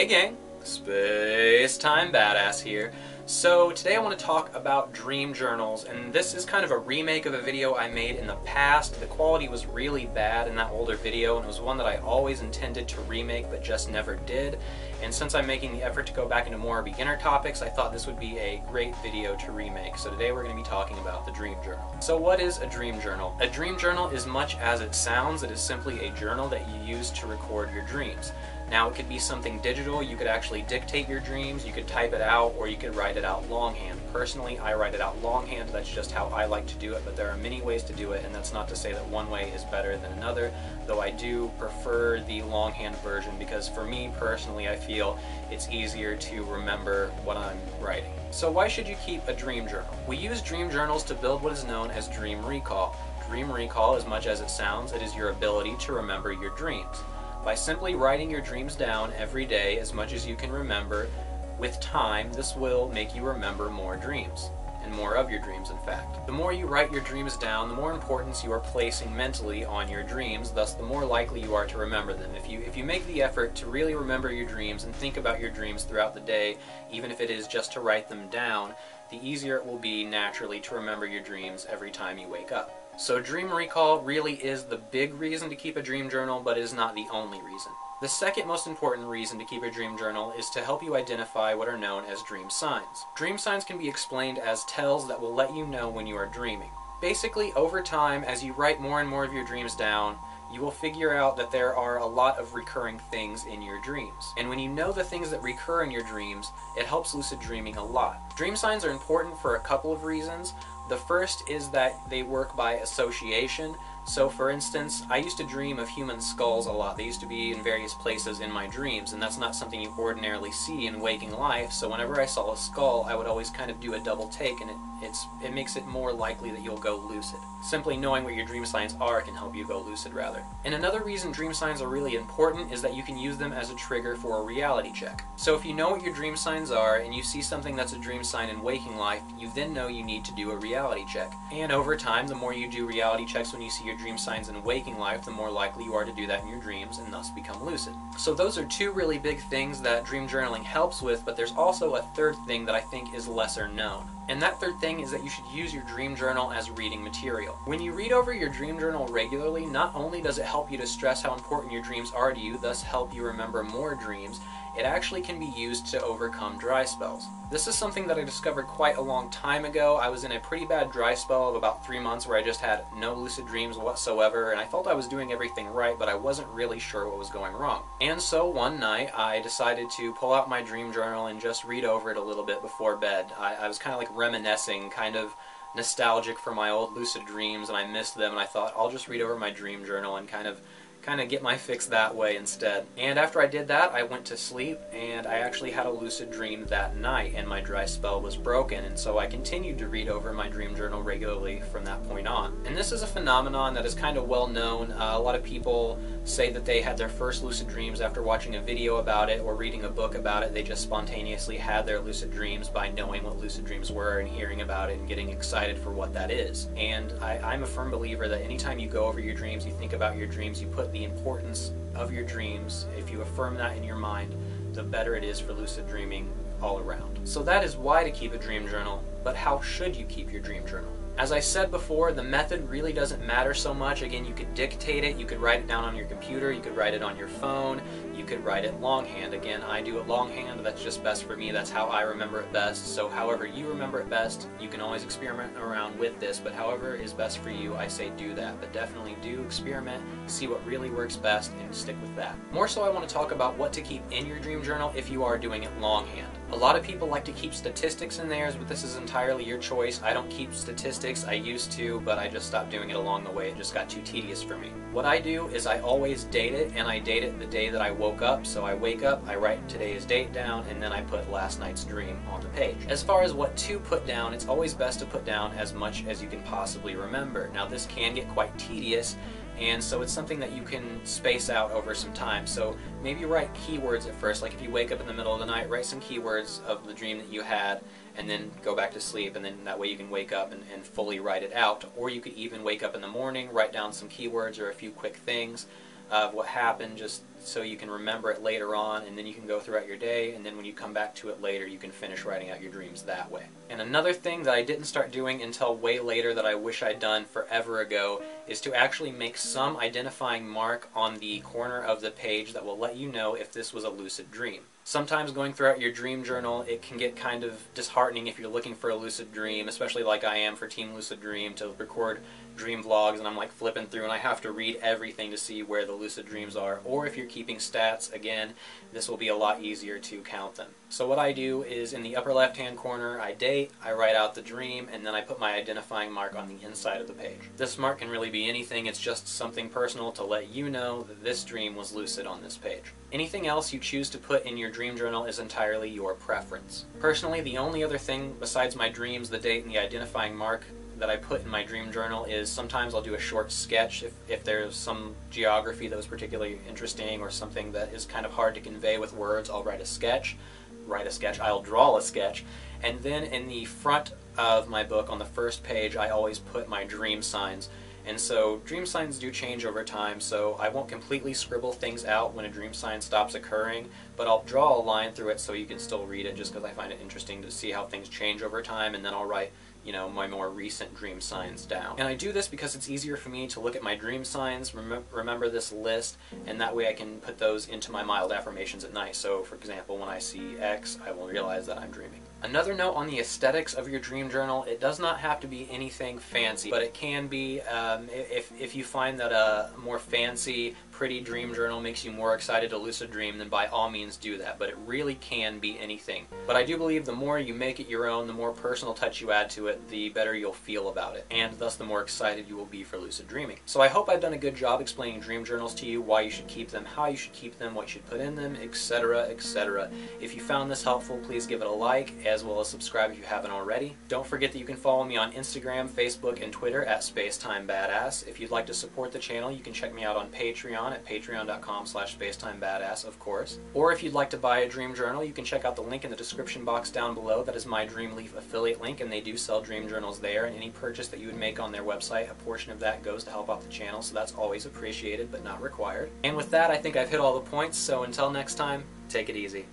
Hey gang, Space Time Badass here. So today I want to talk about dream journals, and this is kind of a remake of a video I made in the past. The quality was really bad in that older video, and it was one that I always intended to remake but just never did. And since I'm making the effort to go back into more beginner topics, I thought this would be a great video to remake. So today we're going to be talking about the dream journal. So what is a dream journal? A dream journal is much as it sounds. It is simply a journal that you use to record your dreams. Now, it could be something digital. You could actually dictate your dreams, you could type it out, or you could write it out longhand. Personally, I write it out longhand. That's just how I like to do it, but there are many ways to do it, and that's not to say that one way is better than another, though I do prefer the longhand version because for me personally, I feel it's easier to remember what I'm writing. So why should you keep a dream journal? We use dream journals to build what is known as dream recall. Dream recall, as much as it sounds, it is your ability to remember your dreams. By simply writing your dreams down every day as much as you can remember, with time, this will make you remember more dreams, and more of your dreams, in fact. The more you write your dreams down, the more importance you are placing mentally on your dreams, thus the more likely you are to remember them. If you make the effort to really remember your dreams and think about your dreams throughout the day, even if it is just to write them down, the easier it will be naturally to remember your dreams every time you wake up. So dream recall really is the big reason to keep a dream journal, but it is not the only reason. The second most important reason to keep a dream journal is to help you identify what are known as dream signs. Dream signs can be explained as tells that will let you know when you are dreaming. Basically, over time, as you write more and more of your dreams down, you will figure out that there are a lot of recurring things in your dreams. And when you know the things that recur in your dreams, it helps lucid dreaming a lot. Dream signs are important for a couple of reasons. The first is that they work by association. So for instance, I used to dream of human skulls a lot. They used to be in various places in my dreams, and that's not something you ordinarily see in waking life, so whenever I saw a skull, I would always kind of do a double take, and it makes it more likely that you'll go lucid. Simply knowing what your dream signs are can help you go lucid, rather. And another reason dream signs are really important is that you can use them as a trigger for a reality check. So if you know what your dream signs are, and you see something that's a dream sign in waking life, you then know you need to do a reality check. And over time, the more you do reality checks when you see your dream signs in waking life, the more likely you are to do that in your dreams and thus become lucid. So those are two really big things that dream journaling helps with, but there's also a third thing that I think is lesser known. And that third thing is that you should use your dream journal as reading material. When you read over your dream journal regularly, not only does it help you to stress how important your dreams are to you, thus help you remember more dreams, it actually can be used to overcome dry spells. This is something that I discovered quite a long time ago. I was in a pretty bad dry spell of about 3 months where I just had no lucid dreams whatsoever, and I felt I was doing everything right, but I wasn't really sure what was going wrong. And so one night I decided to pull out my dream journal and just read over it a little bit before bed. I was kind of like reminiscing, kind of nostalgic for my old lucid dreams, and I missed them, and I thought I'll just read over my dream journal and kind of get my fix that way instead. And after I did that, I went to sleep, and I actually had a lucid dream that night, and my dry spell was broken, and so I continued to read over my dream journal regularly from that point on. And this is a phenomenon that is kind of well known. A lot of people say that they had their first lucid dreams after watching a video about it or reading a book about it. They just spontaneously had their lucid dreams by knowing what lucid dreams were and hearing about it and getting excited for what that is. And I'm a firm believer that anytime you go over your dreams, you think about your dreams, you put the importance of your dreams, if you affirm that in your mind, the better it is for lucid dreaming all around. So that is why to keep a dream journal, but how should you keep your dream journal? As I said before, the method really doesn't matter so much. Again, you could dictate it, you could write it down on your computer, you could write it on your phone, you could write it longhand. Again, I do it longhand, that's just best for me, that's how I remember it best. So however you remember it best, you can always experiment around with this, but however is best for you, I say do that. But definitely do experiment, see what really works best, and stick with that. More so, I want to talk about what to keep in your dream journal if you are doing it longhand. A lot of people like to keep statistics in theirs, but this is entirely your choice. I don't keep statistics. I used to, but I just stopped doing it along the way. It just got too tedious for me. What I do is I always date it, and I date it the day that I woke up. So I wake up, I write today's date down, and then I put last night's dream on the page. As far as what to put down, it's always best to put down as much as you can possibly remember. Now this can get quite tedious, and so it's something that you can space out over some time. So maybe write keywords at first, like if you wake up in the middle of the night, write some keywords of the dream that you had, and then go back to sleep, and then that way you can wake up and fully write it out. Or you could even wake up in the morning, write down some keywords or a few quick things of what happened, just so you can remember it later on, and then you can go throughout your day, and then when you come back to it later, you can finish writing out your dreams that way. And another thing that I didn't start doing until way later that I wish I'd done forever ago is to actually make some identifying mark on the corner of the page that will let you know if this was a lucid dream. Sometimes going throughout your dream journal, it can get kind of disheartening if you're looking for a lucid dream, especially like I am for Team Lucid Dream, to record dream vlogs and I'm like flipping through and I have to read everything to see where the lucid dreams are. Or if you're keeping stats, again, this will be a lot easier to count them. So what I do is in the upper left hand corner, I date, I write out the dream, and then I put my identifying mark on the inside of the page. This mark can really be anything, it's just something personal to let you know that this dream was lucid on this page. Anything else you choose to put in your dream journal is entirely your preference. Personally, the only other thing besides my dreams, the date, and the identifying mark that I put in my dream journal is sometimes I'll do a short sketch if there's some geography that was particularly interesting or something that is kind of hard to convey with words. I'll write a sketch, I'll draw a sketch, and then in the front of my book on the first page I always put my dream signs. And so dream signs do change over time, so I won't completely scribble things out when a dream sign stops occurring, but I'll draw a line through it so you can still read it just because I find it interesting to see how things change over time, and then I'll write, you know, my more recent dream signs down. And I do this because it's easier for me to look at my dream signs, remember this list, and that way I can put those into my mild affirmations at night. So for example, when I see X, I will realize that I'm dreaming. Another note on the aesthetics of your dream journal, it does not have to be anything fancy, but it can be, if you find that a more fancy, pretty dream journal makes you more excited to lucid dream, then by all means do that, but it really can be anything. But I do believe the more you make it your own, the more personal touch you add to it, the better you'll feel about it, and thus the more excited you will be for lucid dreaming. So I hope I've done a good job explaining dream journals to you, why you should keep them, how you should keep them, what you should put in them, etc., etc. If you found this helpful, please give it a like, as well as subscribe if you haven't already. Don't forget that you can follow me on Instagram, Facebook, and Twitter at SpaceTimeBadass. If you'd like to support the channel, you can check me out on Patreon at patreon.com/SpaceTimeBadass, of course. Or if you'd like to buy a dream journal, you can check out the link in the description box down below. That is my Dreamleaf affiliate link, and they do sell dream journals there, and any purchase that you would make on their website, a portion of that goes to help out the channel, so that's always appreciated but not required. And with that, I think I've hit all the points, so until next time, take it easy.